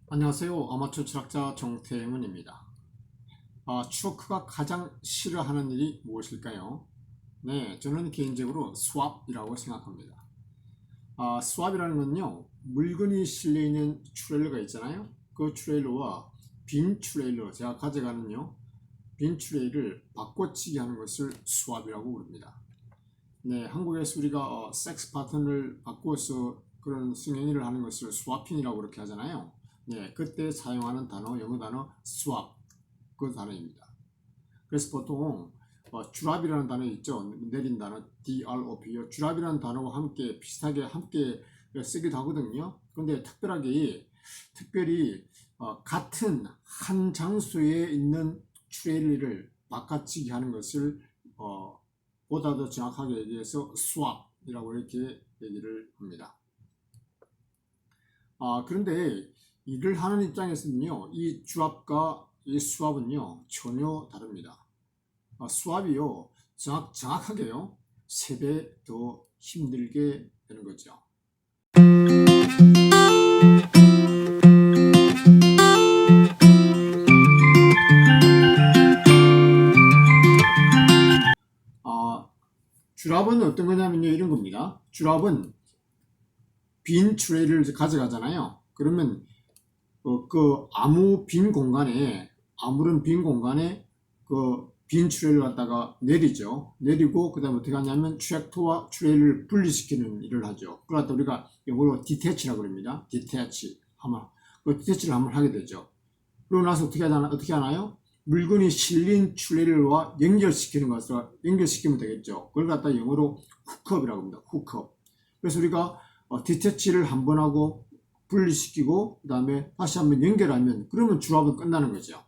안녕하세요. 아마추어 철학자 정태문입니다. 추어크가 가장 싫어하는 일이 무엇일까요? 네, 저는 개인적으로 스왑이라고 생각합니다. 스왑이라는 건요, 물건이 실려있는 트레일러가 있잖아요. 그 트레일러와 빈 트레일러, 제가 가져가는요, 빈 트레일을 바꿔치기 하는 것을 스왑이라고 부릅니다. 네, 한국에서 우리가 섹스 파트너를 바꿔서 그런 승행위를 하는 것을 스와핑이라고 그렇게 하잖아요. 네, 그때 사용하는 단어, 영어 단어 swap 그 단어입니다. 그래서 보통 드랍이라는 단어 있죠. 내린 단어 DROP요. 드랍이라는 단어와 함께 비슷하게 함께 쓰기도 하거든요. 근데 특별히 같은 한 장소에 있는 트레일러를 바꿔치기 하는 것을 보다 더 정확하게 얘기해서 swap이라고 이렇게 얘기를 합니다. 그런데 일을 하는 입장에서는요, 이 드랍과 이 swap은요 전혀 다릅니다. swap이요 정확하게요 3배 더 힘들게 되는 거죠. 드랍은 어떤 거냐면요, 이런 겁니다. 드랍은 빈 트레이를 가져가잖아요. 그러면 아무런 빈 공간에 그 빈 트레이를 갖다가 내리고 그 다음에 어떻게 하냐면 트랙터와 트레이를 분리시키는 일을 하죠. 그걸 갖다 우리가 영어로 디태치라고 그럽니다. 디태치를 한번 하게 되죠. 그러고 나서 어떻게 하나요? 물건이 실린 트레일러와 연결시키면 되겠죠. 그걸 갖다 영어로 훅업이라고 합니다. 훅업. 그래서 우리가 디태치를 한번 하고 분리시키고 그 다음에 다시 한번 연결하면 그러면 드랍은 끝나는 거죠.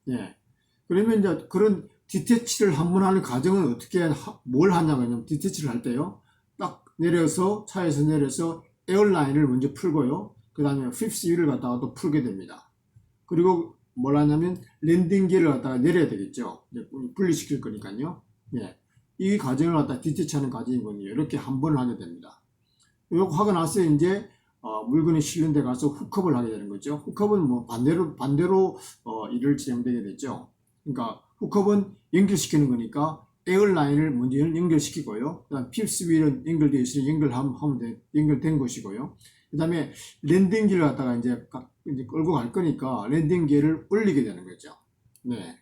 예. 그러면 이제 그런 디태치를 한번 하는 과정은 뭘 하냐면요. 디태치를 할 때요. 딱 차에서 내려서 에어라인을 먼저 풀고요. 그 다음에 핍스 휠을 갖다가 또 풀게 됩니다. 그리고 뭘 하냐면 랜딩 기어를 갖다가 내려야 되겠죠. 분리시킬 거니까요. 예. 이 과정을 갖다 디태치하는 과정이거든요. 이렇게 한 번을 하게 됩니다. 이거 하고 나서 이제 물건이 실린 데 가서 훅업을 하게 되는 거죠. 훅업은 뭐 반대로 일을 진행되게 되죠. 그러니까 훅업은 연결시키는 거니까 에어라인을 먼저 연결시키고요. 그 다음 핍스 휠은 연결되어 있으니 연결된 것이고요. 그 다음에 랜딩기를 갖다가 이제 끌고 갈 거니까 랜딩기를 올리게 되는 거죠. 네.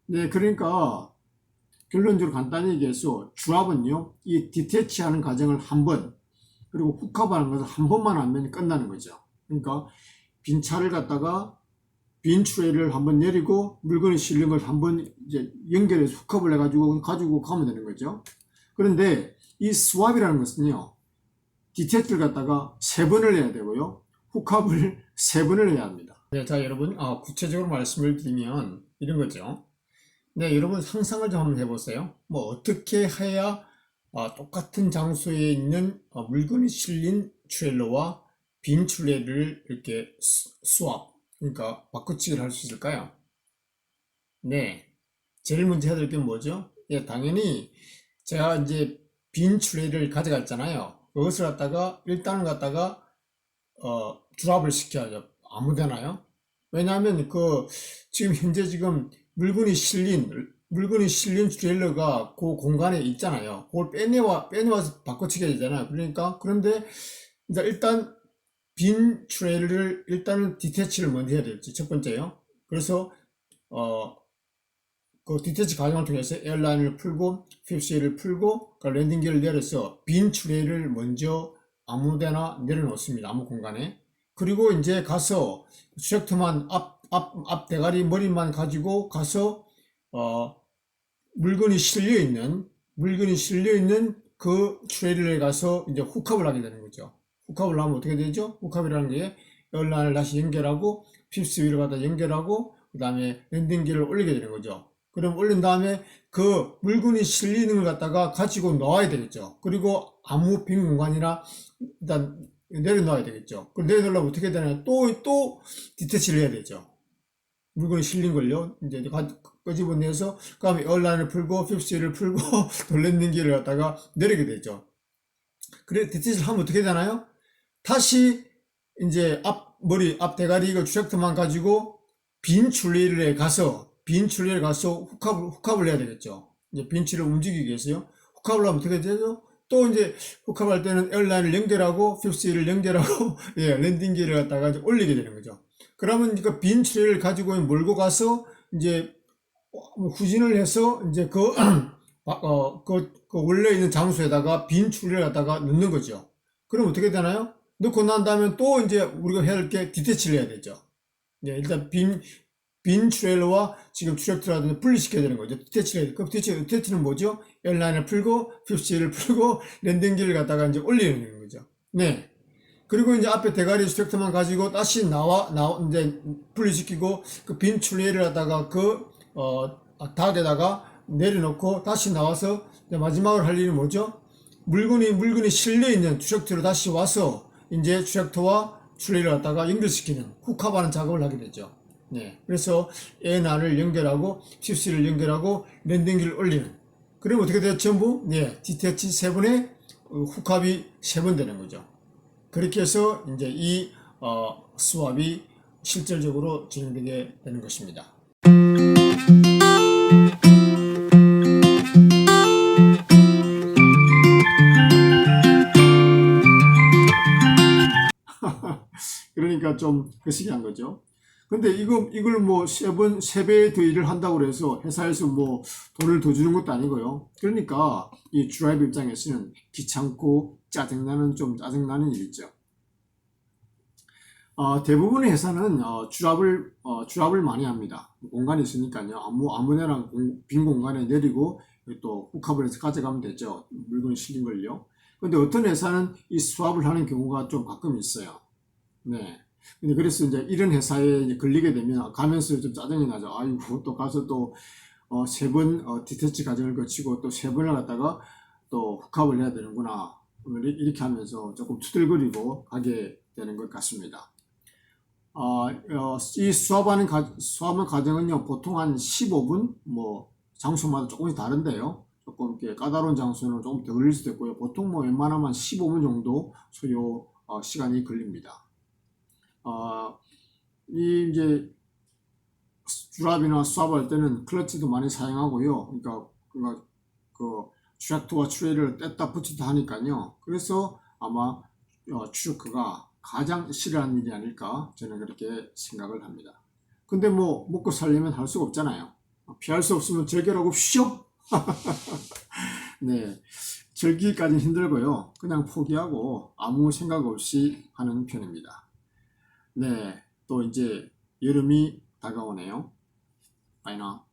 네, 그러니까 결론적으로 간단히 얘기해서 드랍은요, 이 디태치하는 과정을 한 번, 그리고 훅업하는 것을 한 번만 하면 끝나는 거죠. 그러니까 빈 차를 갖다가 빈 트레이를 한번 내리고 물건이 실린 걸 한번 이제 연결해서 훅업을 해가지고 가지고 가면 되는 거죠. 그런데 이 스왑이라는 것은요, 디텍트를 갖다가 3번을 해야 되고요, 훅업을 3번을 해야 합니다. 네, 자 여러분, 구체적으로 말씀을 드리면 이런 거죠. 네, 여러분 상상을 좀 한번 해보세요. 뭐 어떻게 해야 똑같은 장소에 있는 물건이 실린 트레일러와 빈 트레일러를 이렇게 스왑, 그러니까 바꿔치기를 할 수 있을까요? 네, 제일 먼저 해야 될 게 뭐죠? 예, 당연히 제가 이제 빈 트레일러를 가져갔잖아요. 그것을 일단은 드랍을 시켜야죠. 아무 데나요? 왜냐하면 지금 물건이 실린 트레일러가 그 공간에 있잖아요. 그걸 빼내와서 바꿔치기해야 되잖아요. 그런데 일단 빈 트레일러를 일단은 디태치를 먼저 해야 되겠지. 첫 번째요. 그래서 어, 그 디태치 과정을 통해서 에어라인을 풀고 핍스를 풀고 그 랜딩 기어를 내려서 빈 트레일을 먼저 아무데나 내려놓습니다. 아무 공간에. 그리고 이제 가서 트랙터만 앞 대가리 머리만 가지고 가서 물건이 실려 있는 그 트레일러에 가서 이제 훅업을 하게 되는 거죠. 훅업을 하면 어떻게 되죠? 훅업이라는 게 에어라인을 다시 연결하고 핍스 위로 갖다 연결하고 그 다음에 랜딩 기어를 올리게 되는 거죠. 그럼 올린 다음에 그 물건이 실리는 걸 갖다가 가지고 놓아야 되겠죠. 그리고 아무 빈 공간이나 일단 내려놔야 되겠죠. 그럼 내려놓으려면 어떻게 되나요? 또 디태치를 해야 되죠. 물건이 실린 걸요. 이제 끄집어내서 그다음에 에어라인을 풀고 핍스를 풀고 랜딩기를 갖다가 내리게 되죠. 그래 디테치를 하면 어떻게 되나요? 다시 이제 앞 대가리 이거 트랙터만 가지고 빈 출리를 가서 훅합을 해야 되겠죠. 이제 빈 출리를 움직이기 위해서요. 훅합을 하면 어떻게 되죠? 또 이제 훅합할 때는 에어라인을 연결하고 핍스를 연결하고 예, 랜딩기를 갖다가 이제 올리게 되는 거죠. 그러면 빈 출리를 가지고 몰고 가서 이제 후진을 해서 이제 그 원래 있는 장소에다가 빈 출리를 갖다가 넣는 거죠. 그럼 어떻게 되나요? 넣고 난 다음에 또 이제 우리가 해야 할 게 디태치를 해야 되죠. 네, 일단 빈 트레일러와 지금 트랙터라든지 분리시켜야 되는 거죠. 디태치를 해야 돼요. 디태치는 뭐죠? 에어라인을 풀고, 핍스를 풀고, 랜딩기를 갖다가 이제 올리는 거죠. 네. 그리고 이제 앞에 대가리 트랙터만 가지고 다시 이제 분리시키고, 그 빈 트레일을 갖다가 닭에다가 내려놓고 다시 나와서 마지막으로 할 일은 뭐죠? 물건이 실려있는 트랙터로 다시 와서 이제 트랙터와 트레일을 갖다가 연결시키는 훅합하는 작업을 하게 되죠. 네. 그래서 N&R을 연결하고 핍스를 연결하고 랜딩기를 올리는. 그러면 어떻게 돼요? 전부 네. 디태치 3번에 훅합이 3번 되는 거죠. 그렇게 해서 이제 이 스왑이 실질적으로 진행되게 되는 것입니다. 그러니까 좀 거시기한 거죠. 근데 이걸 뭐 세 배 더 일을 한다고 해서 회사에서 뭐 돈을 더 주는 것도 아니고요. 그러니까 이 드라이버 입장에서는 귀찮고 짜증나는 일이죠. 대부분의 회사는 주랍을 많이 합니다. 공간이 있으니까요. 아무데나 빈 공간에 내리고 또 훅합을 해서 가져가면 되죠. 물건이 실린 걸요. 근데 어떤 회사는 이 스왑을 하는 경우가 좀 가끔 있어요. 네. 근데 그래서 이제 이런 회사에 이제 걸리게 되면 가면서 좀 짜증이 나죠. 아이고, 또 가서 또, 3번, 디태치 과정을 거치고 또 3번을 갖다가 또 훅합을 해야 되는구나. 이렇게 하면서 조금 투덜거리고 가게 되는 것 같습니다. 이 수업하는 과정은요, 보통 한 15분, 뭐, 장소마다 조금씩 다른데요. 조금 이렇게 까다로운 장소는 조금 더 걸릴 수도 있고요. 보통 뭐 웬만하면 15분 정도 소요, 시간이 걸립니다. 이제 드랍이나 수압 할 때는 클러치도 많이 사용하고요. 그러니까 그 트랙터와 트레일을 뗐다 붙였다 하니까요. 그래서 아마 트루크가 가장 싫어하는 일이 아닐까 저는 그렇게 생각을 합니다. 근데 뭐 먹고 살려면 할 수가 없잖아요. 피할 수 없으면 절결하고 쉬어. 네, 절기까지는 힘들고요. 그냥 포기하고 아무 생각 없이 하는 편입니다. 네, 또 이제 여름이 다가오네요. 바이나.